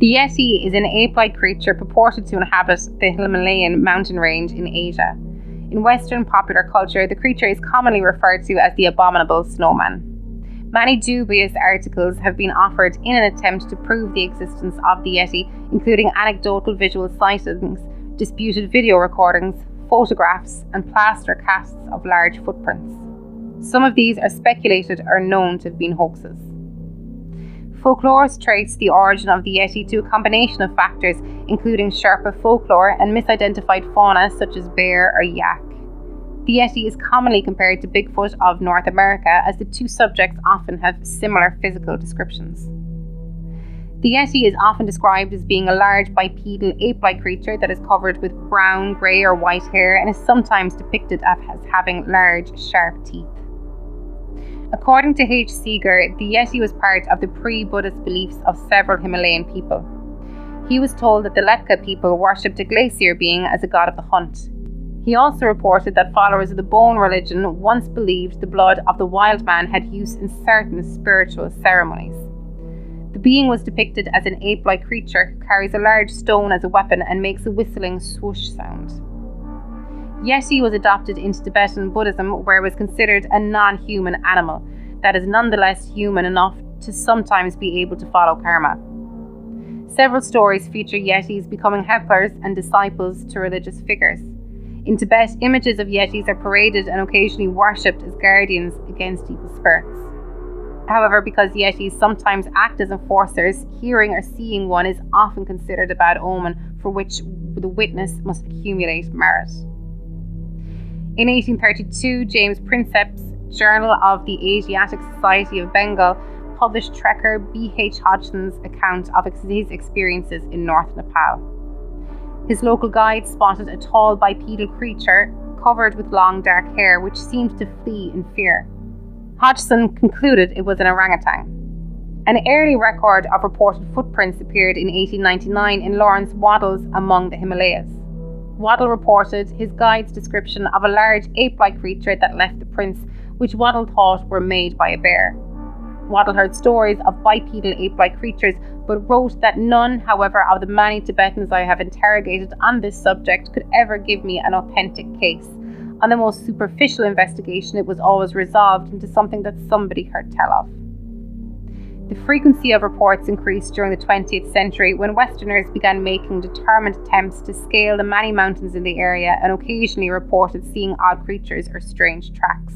The Yeti is an ape-like creature purported to inhabit the Himalayan mountain range in Asia. In Western popular culture, the creature is commonly referred to as the Abominable Snowman. Many dubious articles have been offered in an attempt to prove the existence of the Yeti, including anecdotal visual sightings, disputed video recordings, photographs, and plaster casts of large footprints. Some of these are speculated or known to have been hoaxes. Folklorists trace the origin of the Yeti to a combination of factors, including Sherpa folklore and misidentified fauna such as bear or yak. The Yeti is commonly compared to Bigfoot of North America, as the two subjects often have similar physical descriptions. The Yeti is often described as being a large bipedal ape-like creature that is covered with brown, grey or white hair and is sometimes depicted as having large, sharp teeth. According to H. Seeger, the Yeti was part of the pre-Buddhist beliefs of several Himalayan people. He was told that the Letka people worshipped a glacier being as a god of the hunt. He also reported that followers of the Bone religion once believed the blood of the wild man had use in certain spiritual ceremonies. The being was depicted as an ape-like creature who carries a large stone as a weapon and makes a whistling swoosh sound. Yeti was adopted into Tibetan Buddhism, where it was considered a non-human animal that is nonetheless human enough to sometimes be able to follow karma. Several stories feature Yetis becoming helpers and disciples to religious figures. In Tibet, images of Yetis are paraded and occasionally worshipped as guardians against evil spirits. However, because Yetis sometimes act as enforcers, hearing or seeing one is often considered a bad omen for which the witness must accumulate merit. In 1832, James Prinsep's Journal of the Asiatic Society of Bengal published trekker B.H. Hodgson's account of his experiences in North Nepal. His local guide spotted a tall bipedal creature covered with long dark hair which seemed to flee in fear. Hodgson concluded it was an orangutan. An early record of reported footprints appeared in 1899 in Lawrence Waddell's Among the Himalayas. Waddell reported his guide's description of a large ape-like creature that left the prints, which Waddell thought were made by a bear. Waddell heard stories of bipedal ape-like creatures, but wrote that none, however, of the many Tibetans I have interrogated on this subject could ever give me an authentic case. On the most superficial investigation, it was always resolved into something that somebody heard tell of. The frequency of reports increased during the 20th century when Westerners began making determined attempts to scale the many mountains in the area and occasionally reported seeing odd creatures or strange tracks.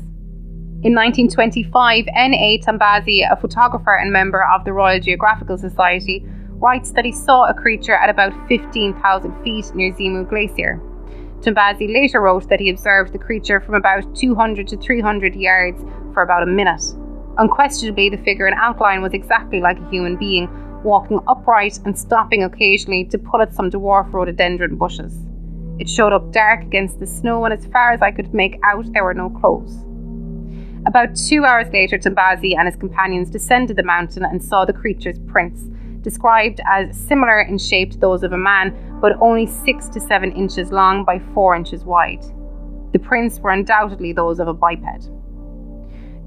In 1925, N.A. Tambazi, a photographer and member of the Royal Geographical Society, writes that he saw a creature at about 15,000 feet near Zimu Glacier. Tambazi later wrote that he observed the creature from about 200 to 300 yards for about a minute. Unquestionably, the figure in outline was exactly like a human being, walking upright and stopping occasionally to pull at some dwarf rhododendron bushes. It showed up dark against the snow, and as far as I could make out, there were no clothes. About 2 hours later, Tambazi and his companions descended the mountain and saw the creature's prints, described as similar in shape to those of a man, but only 6 to 7 inches long by 4 inches wide. The prints were undoubtedly those of a biped.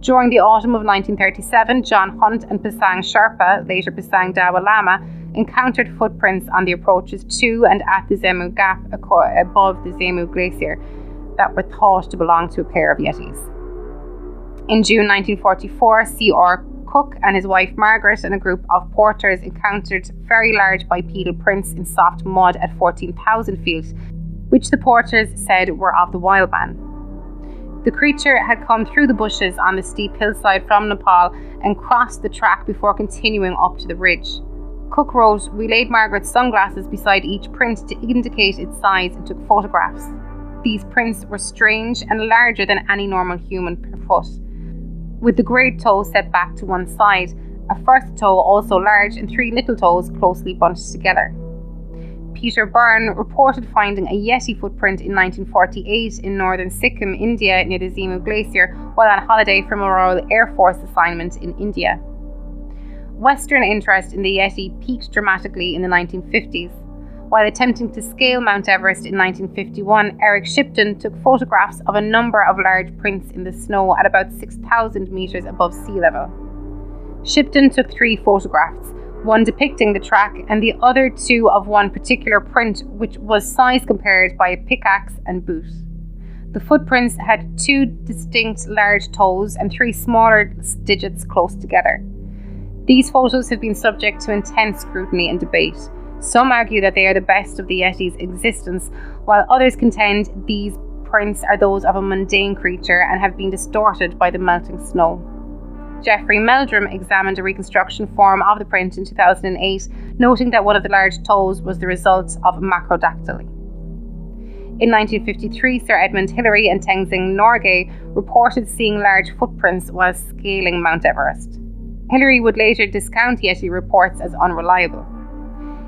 During the autumn of 1937, John Hunt and Pasang Sherpa, later Pasang Dawa Lama, encountered footprints on the approaches to and at the Zemu Gap above the Zemu Glacier that were thought to belong to a pair of Yetis. In June 1944, C.R. Cook and his wife Margaret and a group of porters encountered very large bipedal prints in soft mud at 14,000 feet, which the porters said were of the wild man. The creature had come through the bushes on the steep hillside from Nepal and crossed the track before continuing up to the ridge. Cook wrote, "We laid Margaret's sunglasses beside each print to indicate its size and took photographs. These prints were strange and larger than any normal human per foot, with the great toe set back to one side, a first toe also large and 3 little toes closely bunched together." Peter Byrne reported finding a Yeti footprint in 1948 in northern Sikkim, India, near the Zemu Glacier, while on holiday from a Royal Air Force assignment in India. Western interest in the Yeti peaked dramatically in the 1950s. While attempting to scale Mount Everest in 1951, Eric Shipton took photographs of a number of large prints in the snow at about 6,000 metres above sea level. Shipton took 3 photographs, one depicting the track and the other two of one particular print, which was size compared by a pickaxe and boot. The footprints had 2 distinct large toes and 3 smaller digits close together. These photos have been subject to intense scrutiny and debate. Some argue that they are the best of the Yeti's existence, while others contend these prints are those of a mundane creature and have been distorted by the melting snow. Geoffrey Meldrum examined a reconstruction form of the print in 2008, noting that one of the large toes was the result of macrodactyly. In 1953, Sir Edmund Hillary and Tenzing Norgay reported seeing large footprints while scaling Mount Everest. Hillary would later discount Yeti reports as unreliable.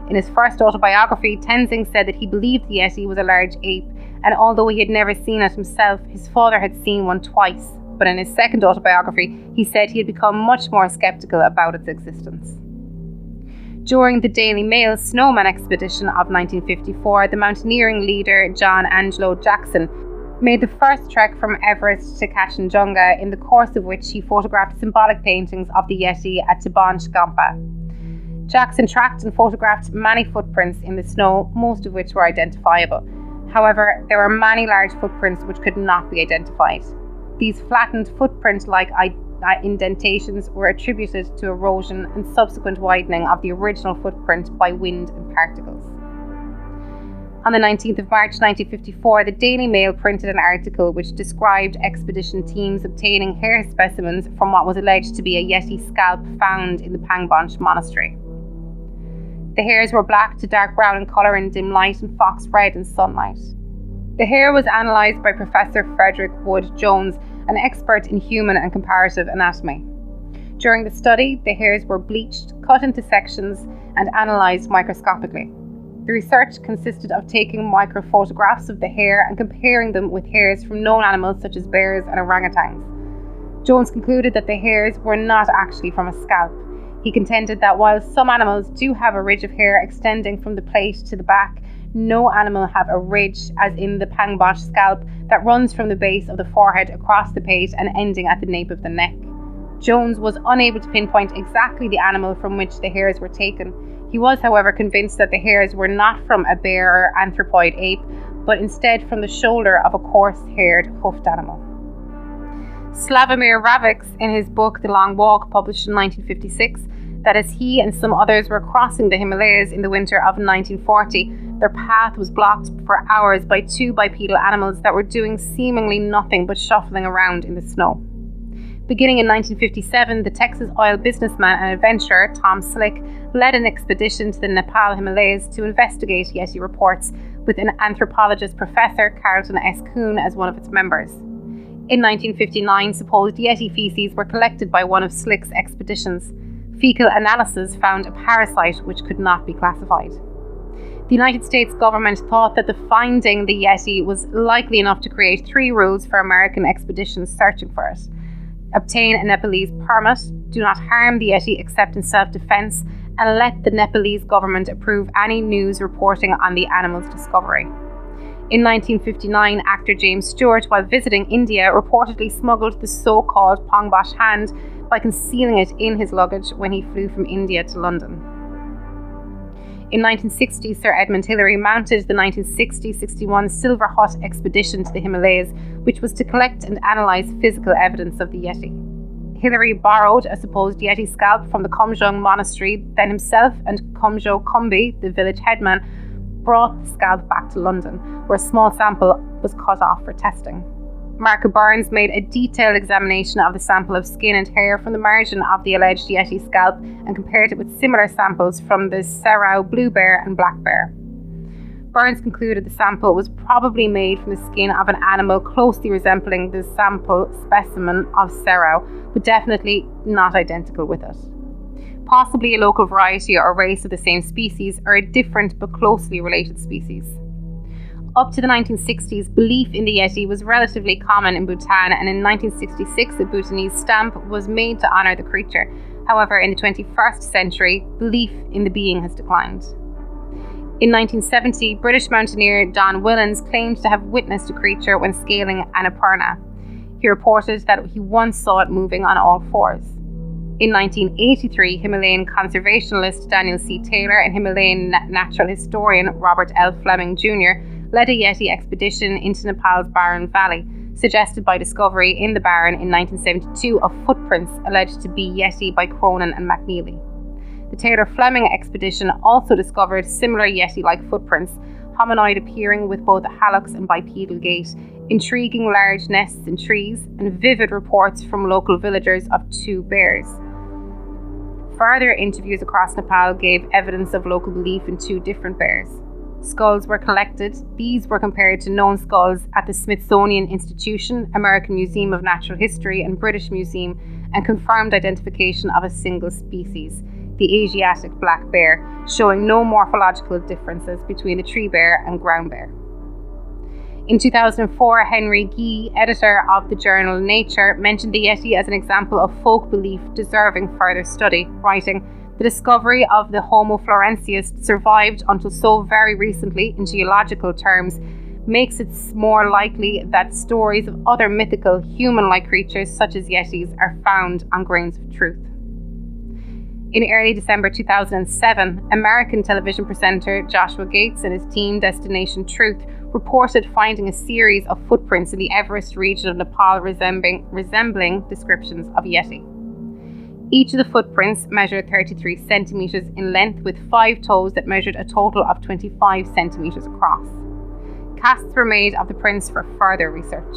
In his first autobiography, Tenzing said that he believed the Yeti was a large ape, and although he had never seen it himself, his father had seen one twice. But in his second autobiography, he said he had become much more sceptical about its existence. During the Daily Mail Snowman expedition of 1954, the mountaineering leader John Angelo Jackson made the first trek from Everest to Kachinjunga, in the course of which he photographed symbolic paintings of the Yeti at Tabanch Gampa. Jackson tracked and photographed many footprints in the snow, most of which were identifiable. However, there were many large footprints which could not be identified. These flattened footprint-like indentations were attributed to erosion and subsequent widening of the original footprint by wind and particles. On the 19th of March 1954, the Daily Mail printed an article which described expedition teams obtaining hair specimens from what was alleged to be a Yeti scalp found in the Pangbonch Monastery. The hairs were black to dark brown in colour in dim light and fox red in sunlight. The hair was analysed by Professor Frederick Wood Jones, an expert in human and comparative anatomy. During the study, the hairs were bleached, cut into sections, and analysed microscopically. The research consisted of taking microphotographs of the hair and comparing them with hairs from known animals such as bears and orangutans. Jones concluded that the hairs were not actually from a scalp. He contended that while some animals do have a ridge of hair extending from the plate to the back, no animal have a ridge, as in the Pangbonch scalp, that runs from the base of the forehead across the pate and ending at the nape of the neck. Jones was unable to pinpoint exactly the animal from which the hairs were taken. He was, however, convinced that the hairs were not from a bear or anthropoid ape, but instead from the shoulder of a coarse-haired, hoofed animal. Slavomir Ravics, in his book The Long Walk, published in 1956, that as he and some others were crossing the Himalayas in the winter of 1940, their path was blocked for hours by 2 bipedal animals that were doing seemingly nothing but shuffling around in the snow. Beginning in 1957, the Texas oil businessman and adventurer Tom Slick led an expedition to the Nepal Himalayas to investigate Yeti reports, with an anthropologist Professor Carlton S. Kuhn as one of its members. In 1959, supposed Yeti feces were collected by one of Slick's expeditions. Fecal analysis found a parasite which could not be classified. The United States government thought that the finding the Yeti was likely enough to create 3 rules for American expeditions searching for it. Obtain a Nepalese permit, do not harm the Yeti except in self-defense, and let the Nepalese government approve any news reporting on the animal's discovery. In 1959, actor James Stewart, while visiting India, reportedly smuggled the so-called Pangbosh hand by concealing it in his luggage when he flew from India to London. In 1960, Sir Edmund Hillary mounted the 1960-61 Silver Hut expedition to the Himalayas, which was to collect and analyse physical evidence of the Yeti. Hillary borrowed a supposed Yeti scalp from the Kumjung monastery, then himself and Kumjo Kumbi, the village headman, brought the scalp back to London, where a small sample was cut off for testing. Mark Burns made a detailed examination of the sample of skin and hair from the margin of the alleged Yeti scalp and compared it with similar samples from the Serau blue bear and black bear. Burns concluded the sample was probably made from the skin of an animal closely resembling the sample specimen of Serau, but definitely not identical with it. Possibly a local variety or race of the same species, or a different but closely related species. Up to the 1960s, belief in the Yeti was relatively common in Bhutan, and in 1966 a Bhutanese stamp was made to honour the creature. However, in the 21st century, belief in the being has declined. In 1970, British mountaineer Don Willans claimed to have witnessed a creature when scaling Annapurna. He reported that he once saw it moving on all fours. In 1983, Himalayan conservationist Daniel C. Taylor and Himalayan natural historian Robert L. Fleming Jr. led a Yeti expedition into Nepal's Barron Valley, suggested by discovery in the Barron in 1972 of footprints alleged to be Yeti by Cronin and McNeely. The Taylor-Fleming expedition also discovered similar Yeti-like footprints, hominoid appearing with both a hallux and bipedal gait, intriguing large nests in trees, and vivid reports from local villagers of 2 bears. Further interviews across Nepal gave evidence of local belief in 2 different bears. Skulls were collected. These were compared to known skulls at the Smithsonian Institution, American Museum of Natural History, and British Museum, and confirmed identification of a single species, the Asiatic black bear, showing no morphological differences between the tree bear and ground bear. In 2004, Henry Gee, editor of the journal Nature, mentioned the Yeti as an example of folk belief deserving further study, writing, "The discovery of the Homo florensis survived until so very recently in geological terms makes it more likely that stories of other mythical human-like creatures such as Yetis are found on grains of truth." In early December 2007, American television presenter Joshua Gates and his team Destination Truth reported finding a series of footprints in the Everest region of Nepal resembling descriptions of Yeti. Each of the footprints measured 33 centimetres in length, with 5 toes that measured a total of 25 centimetres across. Casts were made of the prints for further research.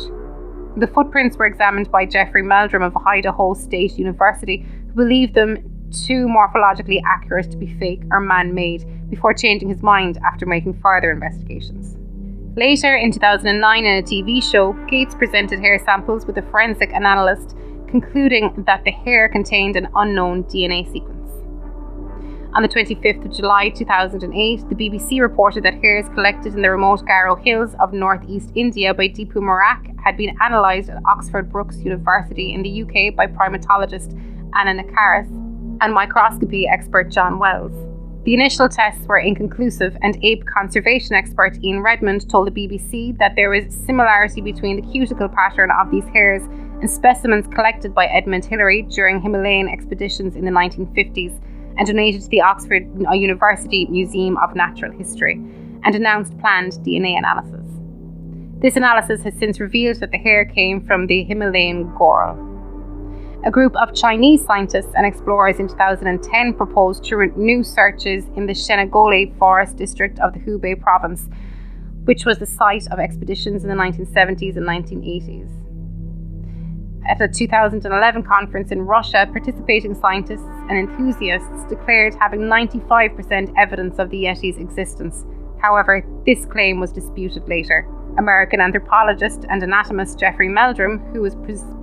The footprints were examined by Jeffrey Meldrum of Idaho State University, who believed them too morphologically accurate to be fake or man-made, before changing his mind after making further investigations. Later, in 2009, in a TV show, Gates presented hair samples with a forensic analyst, concluding that the hair contained an unknown DNA sequence. On the 25th of July 2008, the BBC reported that hairs collected in the remote Garo Hills of northeast India by Deepu Marak had been analysed at Oxford Brookes University in the UK by primatologist Anna Nakaris and microscopy expert John Wells. The initial tests were inconclusive, and ape conservation expert Ian Redmond told the BBC that there was similarity between the cuticle pattern of these hairs and specimens collected by Edmund Hillary during Himalayan expeditions in the 1950s and donated to the Oxford University Museum of Natural History, and announced planned DNA analysis. This analysis has since revealed that the hair came from the Himalayan goral. A group of Chinese scientists and explorers in 2010 proposed to renew searches in the Shenagole forest district of the Hubei province, which was the site of expeditions in the 1970s and 1980s. At a 2011 conference in Russia, participating scientists and enthusiasts declared having 95% evidence of the Yeti's existence. However, this claim was disputed later. American anthropologist and anatomist Jeffrey Meldrum, who was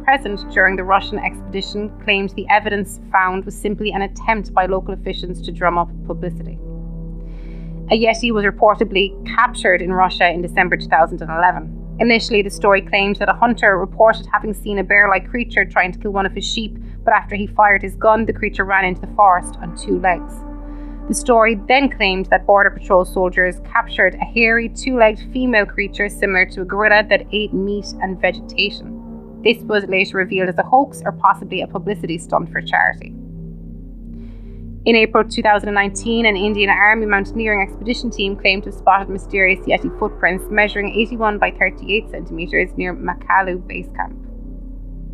present during the Russian expedition, claimed the evidence found was simply an attempt by local officials to drum up publicity. A Yeti was reportedly captured in Russia in December 2011. Initially, the story claimed that a hunter reported having seen a bear-like creature trying to kill one of his sheep, but after he fired his gun, the creature ran into the forest on 2 legs. The story then claimed that Border Patrol soldiers captured a hairy, 2-legged female creature similar to a gorilla that ate meat and vegetation. This was later revealed as a hoax or possibly a publicity stunt for charity. In April 2019, an Indian Army mountaineering expedition team claimed to have spotted mysterious Yeti footprints measuring 81 by 38 centimetres near Makalu Base Camp.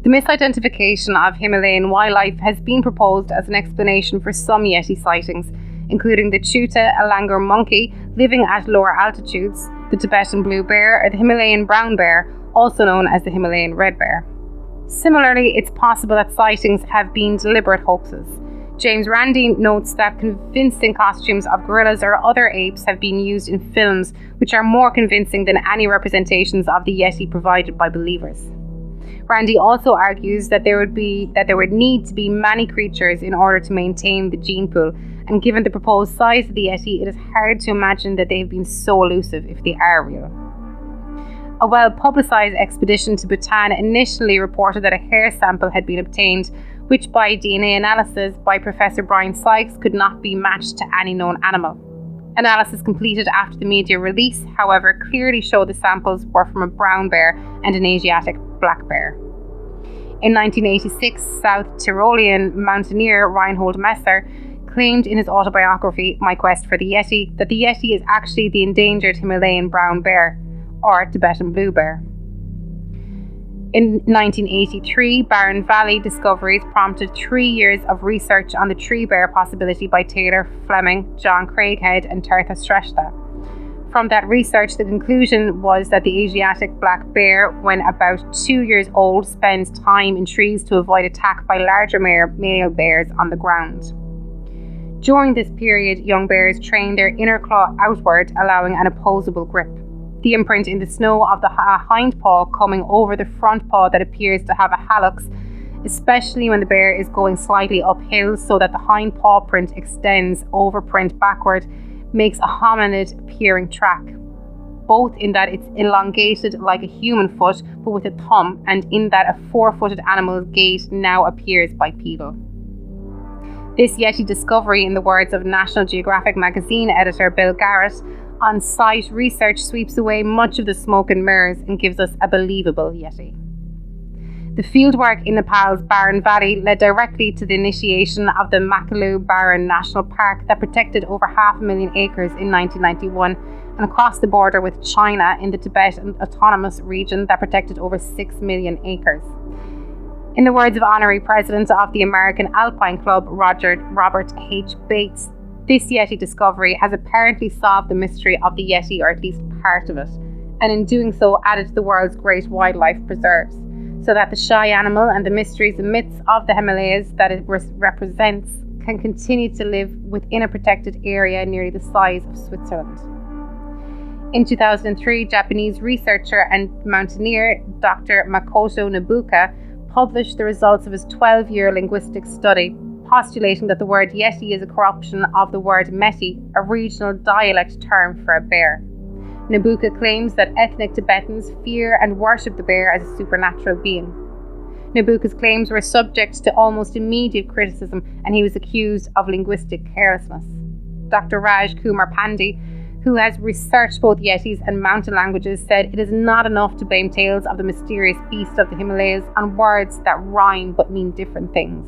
The misidentification of Himalayan wildlife has been proposed as an explanation for some Yeti sightings, including the Chuta, a langur monkey living at lower altitudes, the Tibetan blue bear, or the Himalayan brown bear, also known as the Himalayan red bear. Similarly, it's possible that sightings have been deliberate hoaxes. James Randi notes that convincing costumes of gorillas or other apes have been used in films, which are more convincing than any representations of the Yeti provided by believers. Randi also argues that there would need to be many creatures in order to maintain the gene pool, and given the proposed size of the Yeti, it is hard to imagine that they have been so elusive if they are real. A well-publicised expedition to Bhutan initially reported that a hair sample had been obtained, which by DNA analysis by Professor Brian Sykes could not be matched to any known animal. Analysis completed after the media release, however, clearly showed the samples were from a brown bear and an Asiatic black bear. In 1986, South Tyrolean mountaineer Reinhold Messer claimed in his autobiography, My Quest for the Yeti, that the Yeti is actually the endangered Himalayan brown bear, or Tibetan blue bear. In 1983, Barren Valley discoveries prompted 3 years of research on the tree bear possibility by Taylor Fleming, John Craighead, and Tirtha Shrestha. From that research, the conclusion was that the Asiatic black bear, when about 2 years old, spends time in trees to avoid attack by larger male bears on the ground. During this period, young bears train their inner claw outward, allowing an opposable grip. The imprint in the snow of the hind paw coming over the front paw that appears to have a hallux, especially when the bear is going slightly uphill so that the hind paw print extends over print backward, makes a hominid appearing track, both in that it's elongated like a human foot but with a thumb, and in that a four-footed animal's gait now appears bipedal. This Yeti discovery, in the words of National Geographic magazine editor Bill Garrett, on-site research sweeps away much of the smoke and mirrors and gives us a believable Yeti. The fieldwork in Nepal's Barren Valley led directly to the initiation of the Makalu Barren National Park that protected over 500,000 acres in 1991, and across the border with China in the Tibetan Autonomous Region that protected over 6 million acres. In the words of Honorary President of the American Alpine Club, Robert H. Bates, this Yeti discovery has apparently solved the mystery of the Yeti, or at least part of it, and in doing so added to the world's great wildlife preserves, so that the shy animal and the mysteries and myths of the Himalayas that it represents can continue to live within a protected area nearly the size of Switzerland. In 2003, Japanese researcher and mountaineer Dr. Makoto Nobuka published the results of his 12-year linguistic study, postulating that the word Yeti is a corruption of the word Meti, a regional dialect term for a bear. Nobuka claims that ethnic Tibetans fear and worship the bear as a supernatural being. Nobuka's claims were subject to almost immediate criticism, and he was accused of linguistic carelessness. Dr. Raj Kumar Pandey, who has researched both Yetis and mountain languages, said it is not enough to blame tales of the mysterious beast of the Himalayas on words that rhyme but mean different things.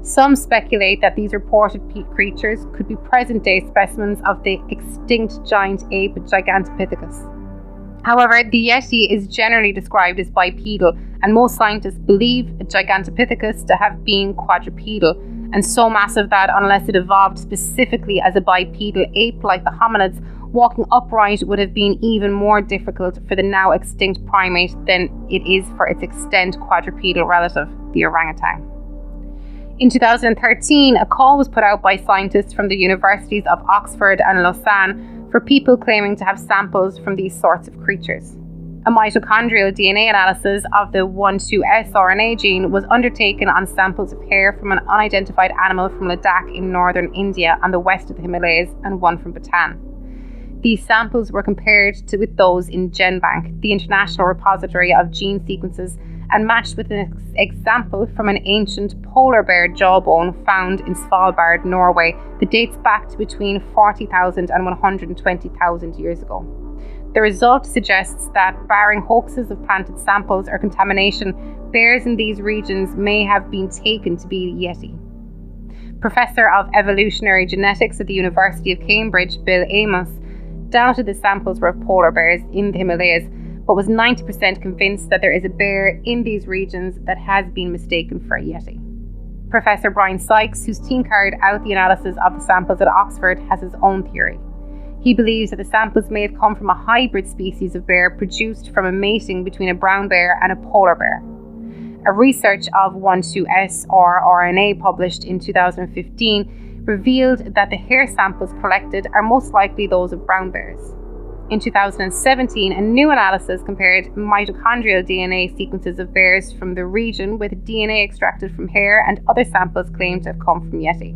Some speculate that these reported creatures could be present-day specimens of the extinct giant ape Gigantopithecus. However, the Yeti is generally described as bipedal, and most scientists believe Gigantopithecus to have been quadrupedal, and so massive that unless it evolved specifically as a bipedal ape like the hominids, walking upright would have been even more difficult for the now extinct primate than it is for its extant quadrupedal relative, the orangutan. In 2013, a call was put out by scientists from the universities of Oxford and Lausanne for people claiming to have samples from these sorts of creatures. A mitochondrial DNA analysis of the 12S RNA gene was undertaken on samples of hair from an unidentified animal from Ladakh in northern India and the west of the Himalayas, and one from Bhutan. These samples were compared with those in GenBank, the international repository of gene sequences, and matched with an example from an ancient polar bear jawbone found in Svalbard, Norway, that dates back to between 40,000 and 120,000 years ago. The result suggests that, barring hoaxes of planted samples or contamination, bears in these regions may have been taken to be Yeti. Professor of Evolutionary Genetics at the University of Cambridge, Bill Amos, doubted the samples were of polar bears in the Himalayas, but was 90% convinced that there is a bear in these regions that has been mistaken for a Yeti. Professor Brian Sykes, whose team carried out the analysis of the samples at Oxford, has his own theory. He believes that the samples may have come from a hybrid species of bear produced from a mating between a brown bear and a polar bear. A research of 12S RNA published in 2015 revealed that the hair samples collected are most likely those of brown bears. In 2017, a new analysis compared mitochondrial DNA sequences of bears from the region with DNA extracted from hair and other samples claimed to have come from Yeti.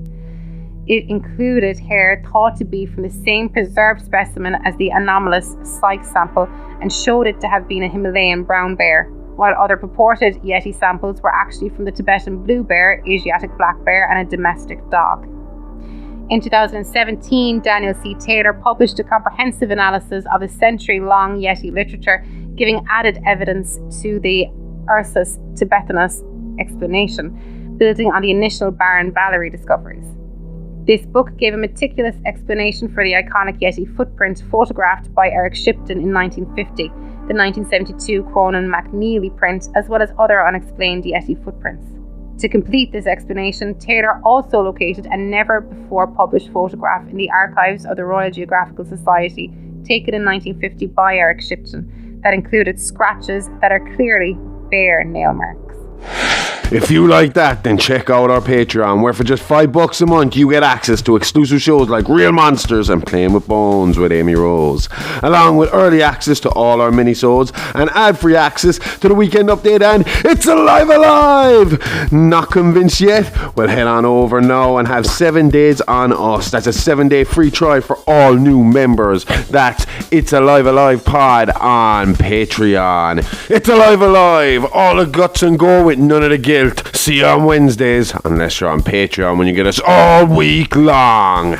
It included hair thought to be from the same preserved specimen as the anomalous Sykes sample and showed it to have been a Himalayan brown bear, while other purported Yeti samples were actually from the Tibetan blue bear, Asiatic black bear, and a domestic dog. In 2017, Daniel C. Taylor published a comprehensive analysis of a century-long Yeti literature, giving added evidence to the Ursus tibetanus explanation, building on the initial Barren Valery discoveries. This book gave a meticulous explanation for the iconic Yeti footprint photographed by Eric Shipton in 1950, the 1972 Cronin McNeely print, as well as other unexplained Yeti footprints. To complete this explanation, Taylor also located a never-before-published photograph in the archives of the Royal Geographical Society, taken in 1950 by Eric Shipton, that included scratches that are clearly bare nail marks. If you like that, then check out our Patreon, where for just $5 a month you get access to exclusive shows like Real Monsters and Playing with Bones with Amy Rose, along with early access to all our minisodes and ad-free access to the Weekend Update and It's Alive! Not convinced yet? Well, head on over now and have 7 days on us. That's a 7-day free trial for all new members. That's It's Alive Pod on Patreon. It's Alive! All the guts and go with none of the guilt. See you on Wednesdays, unless you're on Patreon when you get us all week long.